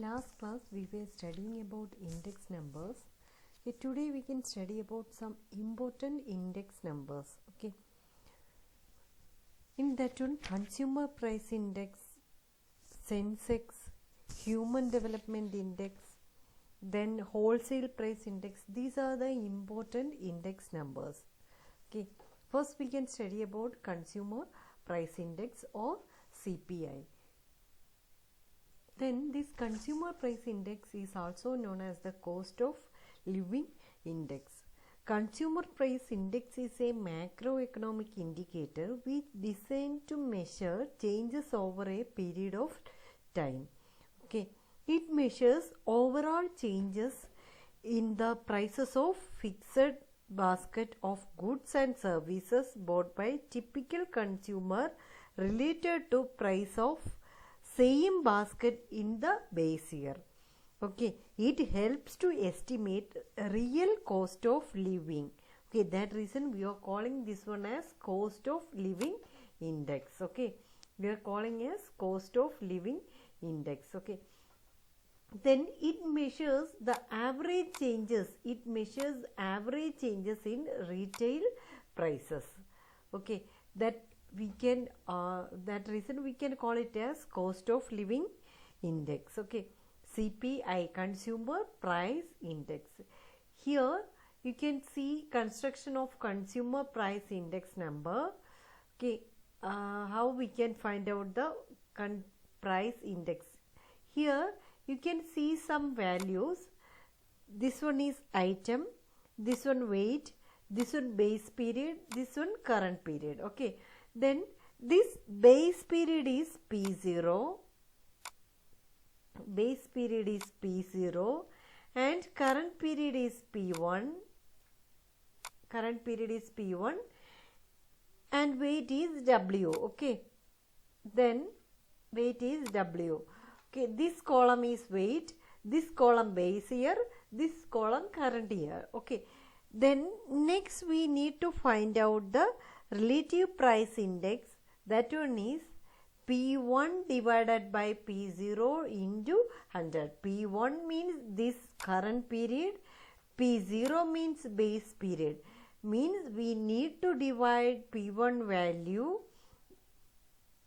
last class we were studying about index numbers. Okay, today we can study about some important index numbers. Okay, in that one, consumer price index, Sensex, human development index, then wholesale price index. These are the important index numbers. Okay, first we can study about consumer price index or CPI. Then this consumer price index is also known as the cost of living index. Consumer price index is a macroeconomic indicator which is designed to measure changes over a period of time. Okay, it measures overall changes in the prices of fixed basket of goods and services bought by typical consumer related to price of same basket in the base year. Okay, it helps to estimate real cost of living. Okay, that reason we are calling this one as cost of living index. Okay, we are calling as cost of living index. Okay, then it measures the average changes. It measures average changes in retail prices. Okay, that we can that reason we can call it as cost of living index. Okay, CPI, consumer price index. Here you can see construction of consumer price index number. Okay, how we can find out the price index. Here you can see some values. This one is item, this one weight, this one base period, this one current period. Okay, then this base period is P0, base period is P0 and current period is P1, current period is P1 and weight is W. Okay, then weight is W. Okay, this column is weight, this column base year, this column current year. Okay, then next we need to find out the relative price index. That one is P1 divided by P0 into 100. P1 means this current period, P0 means base period. Means we need to divide P1 value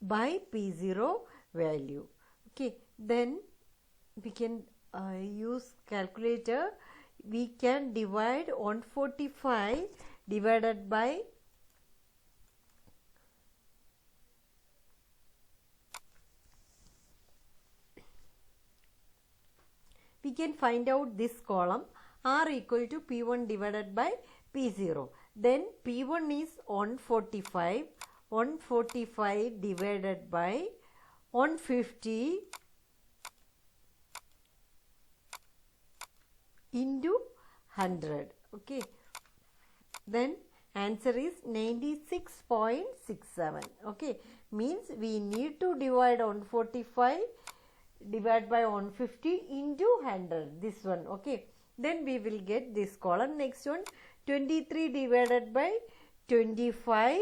by P0 value. Okay, then we can use calculator. We can divide 145 divided by we can find out this column R equal to P1 divided by P0. Then P1 is 145, 145 divided by 150 into 100. Okay, then answer is 96.67. Okay, means we need to divide 145 divided by 150 into 100, this one. Okay, then we will get this column. Next one, 23 divided by 25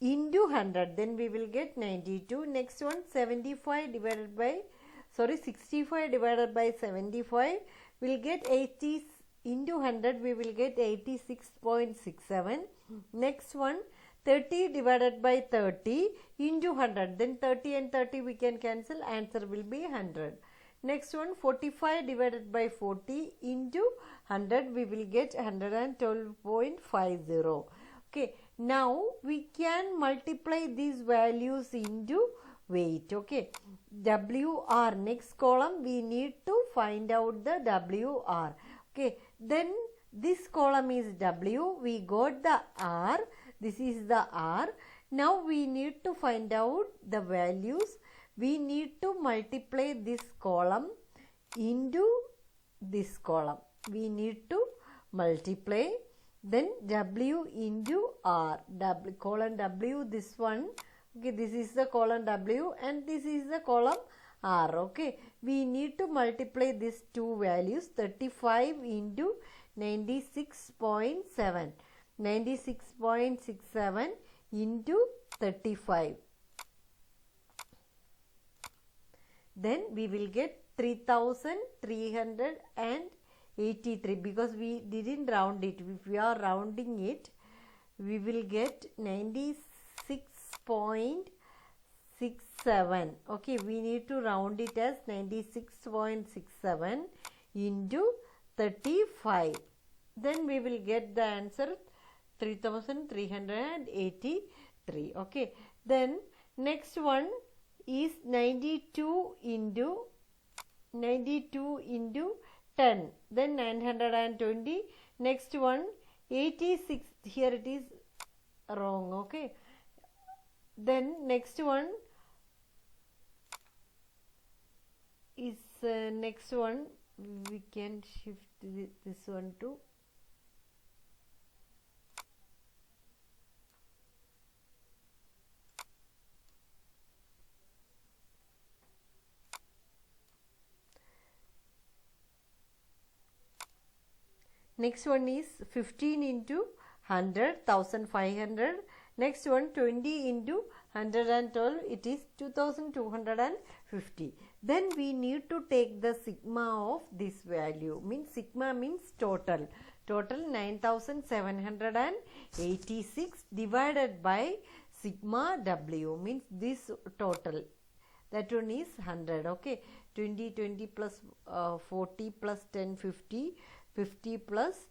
into 100, then we will get 92. Next one, 65 divided by 65 divided by 75, we will get 80 into 100, we will get 86.67. Next one, 30 divided by 30 into 100, then 30 and 30 we can cancel, answer will be 100. Next one, 45 divided by 40 into 100, we will get 112.50. Okay, now we can multiply these values into weight. Okay, WR, next column we need to find out the WR. Okay, then this column is W, we got the R, this is the R. Now we need to find out the values. We need to multiply this column into this column. We need to multiply, then W into R, W, column W, this one. Okay, this is the column W and this is the column R. Okay, we need to multiply these two values, 35 into 96.7, 96.67 into 35. Then we will get 3383 because we didn't round it. If we are rounding it, we will get 96.67. Okay, we need to round it as 96.67 into 35. Then we will get the answer 3383. Okay, then next one is 92 into 10, then 920. Next one 86, here it is wrong. Okay, then next one is next one we can shift this one to next one is 15 into 100, 1500. Next one 20 into 112, it is 2250. Then we need to take the sigma of this value. Means sigma means total. Total 9786 divided by sigma w means this total. That one is 100. Okay, 20 plus 40 plus 10 50, 50 plus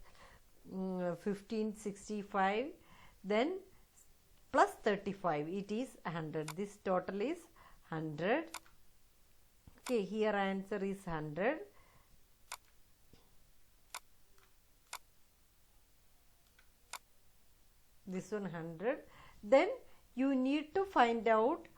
15 65, then plus 35, it is 100. This total is 100. Okay, here answer is 100. This one 100. Then you need to find out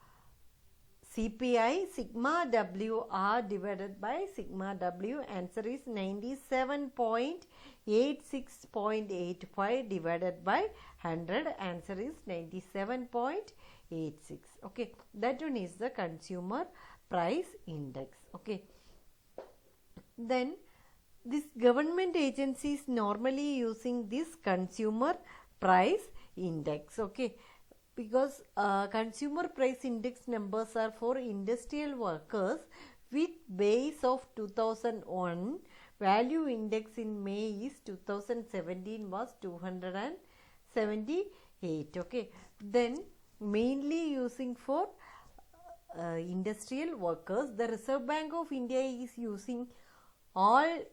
CPI, sigma WR divided by sigma W. Answer is 97.86.85 divided by 100. Answer is 97.86. Okay, that one is the consumer price index. Okay, then this government agencies normally using this consumer price index. Okay, because consumer price index numbers are for industrial workers with base of 2001. Value index in May is 2017 was 278. Okay, then mainly using for industrial workers. The Reserve Bank of India is using all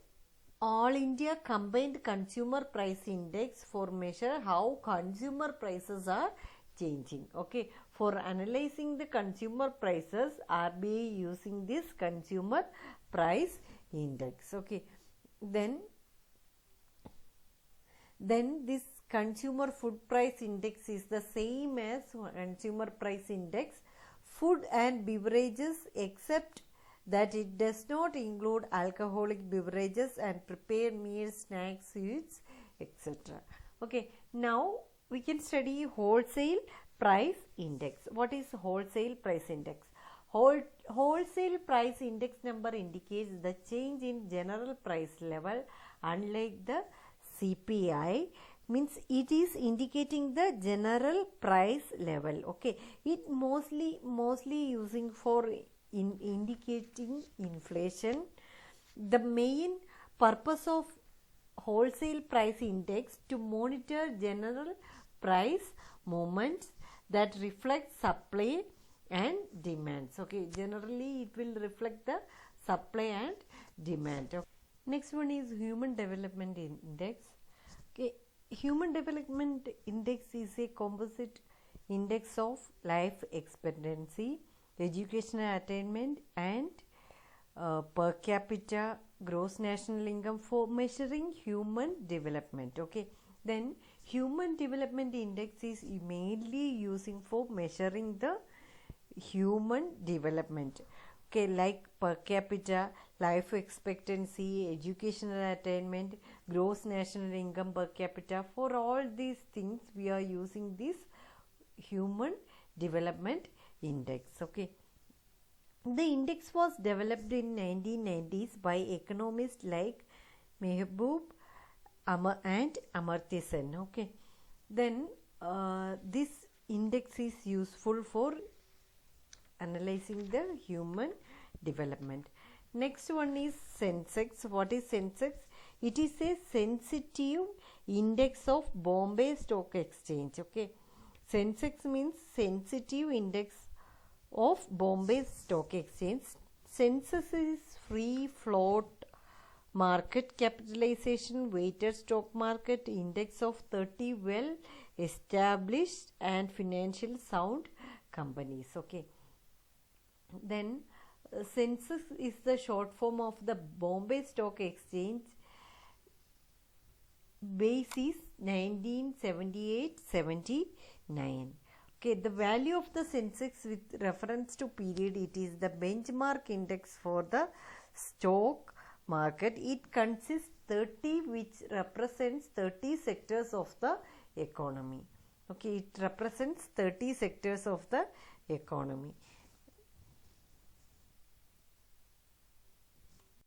India combined consumer price index for measure how consumer prices are changing. Okay, for analyzing the consumer prices, RBI using this consumer price index. Okay, then this consumer food price index is the same as consumer price index. Food and beverages, except that it does not include alcoholic beverages and prepared meals, snacks, sweets, etc. Okay, now we can study wholesale price index. What is wholesale price index? Wholesale price index number indicates the change in general price level. Unlike the CPI, means it is indicating the general price level. Okay, it mostly using for indicating inflation. The main purpose of wholesale price index to monitor general price movements that reflect supply and demands. Okay, generally it will reflect the supply and demand. Next one is human development index. Okay, human development index is a composite index of life expectancy, educational attainment and per capita gross national income for measuring human development. Okay, then human development index is mainly using for measuring the human development. Okay, like per capita, life expectancy, educational attainment, gross national income per capita. For all these things we are using this human development index. Okay, the index was developed in 1990s by economists like Mehboob and Amartya Sen. Okay, then this index is useful for analyzing the human development. Next one is Sensex. What is Sensex? It is a sensitive index of Bombay Stock Exchange. Okay, Sensex means sensitive index of Bombay Stock Exchange. Sensex is free float market capitalization weighted stock market index of 30 well established and financial sound companies. Okay, then Sensex is the short form of the Bombay Stock Exchange. Base is 1978-79. Okay, the value of the Sensex with reference to period, it is the benchmark index for the stock market. It consists 30, which represents 30 sectors of the economy. Okay, it represents 30 sectors of the economy.